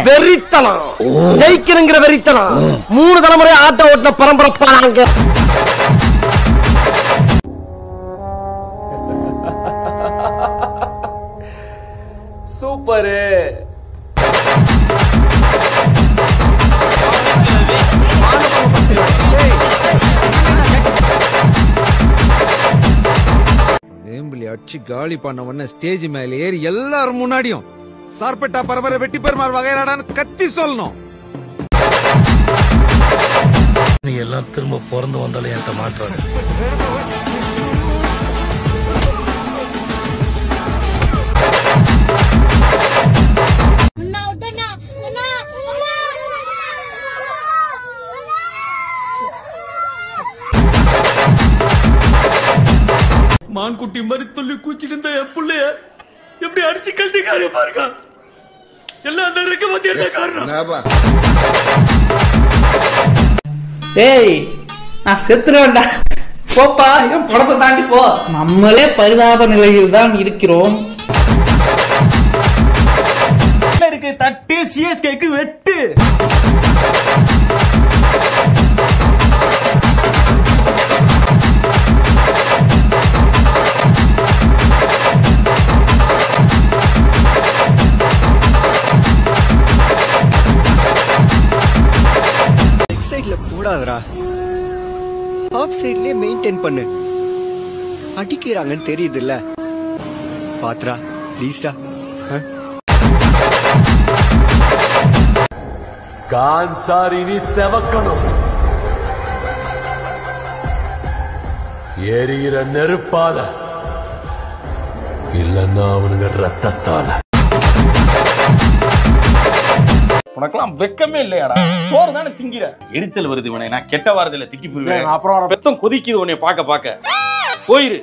வெறித்தனம், ஜெயிக்கணுங்கிற வெறித்தனம். 3 தலைமுறை ஆட்ட ஓட்டின பரம்பரப்பா நாங்க. சூப்பரு. வேம்பிலி அடிச்சு காலி பண்ண உடனே ஸ்டேஜ் மேல ஏறி எல்லாரும் முன்னாடியும் சார்பட்டா பரபர வெட்டி பெருமாள் வகையறாடான்னு கத்தி சொல்லணும். நீ எல்லாம் திரும்ப பிறந்து வந்தாலும் என்கிட்ட மாற்றாங்க. மான்குட்டி மாதிரி துள்ளி கூச்சிட்டு இருந்த என் பிள்ளைய எப்படி அடிச்சு கழட்டிக்காரு பாருங்க. எல்லாம் அந்த இருக்க பத்தி என்ன காரணம்? ஏய், நான் செத்துருவேன்டா. போப்பா, என் படத்தை தாண்டி போ. நம்மளே பரிதாப நிலையில் தான் இருக்கிறோம். இருக்கு தட்டு சிஎஸ்கேக்கு வெட்டு. சைடுல போடாதடா, ஆஃப் சைட்லயே மெயின்டைன் பண்ணு. அடிக்கிறாங்கன்னு தெரியுது இல்ல, பாத்ரா ப்ளீஸ்டா. கான்சாரினி செவக்கணும், எரிகிற நெருப்பால இல்லன்னா அவனுங்க ரத்தத்தால. உனக்கெல்லாம் வெக்கமே இல்லையாடா? சோறு தானே திங்கிற. எரிச்சல் வருது உனே. நான் கெட்ட வாரத்துல திக்கி போயிருவேன். அப்புறம் பெத்தம் கொதிக்குது உன்னை பாக்க பாக்க. போயிரு.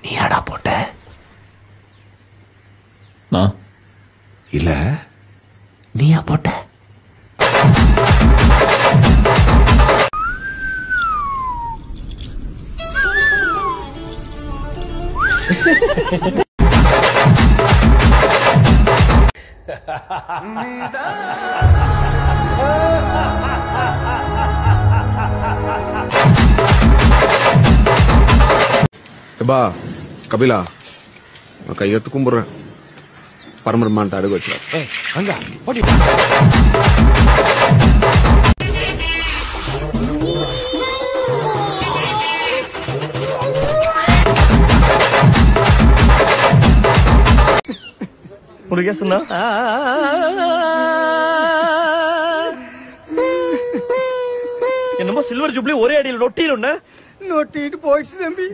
நீ ஆடா போட்ட? நான் இல்ல, நீயா போட்ட? பா கபிலா, நான் கையெழுத்து கும்பிடுறேன். பரமரமான்ட்டு அடுக்க வச்சுடா. அங்க ஓடி. உனக்கு சொன்னா என்னமோ சில்வர் ஜூப்ளி ஒரே அடியில் நொட்டின்னு நொட்டிட்டு போயிடுச்சு தம்பி.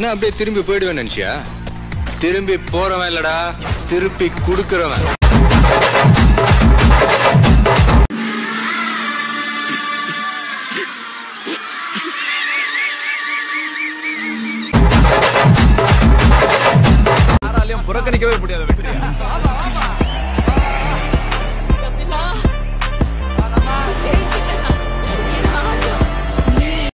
நான் அப்படியே திரும்பி போயிடுவேன் நினைச்சியா? திரும்பி போறவன் இல்லடா, திருப்பி குடுக்கிறவன். யாராலையும் புறக்கணிக்கவே முடியாது.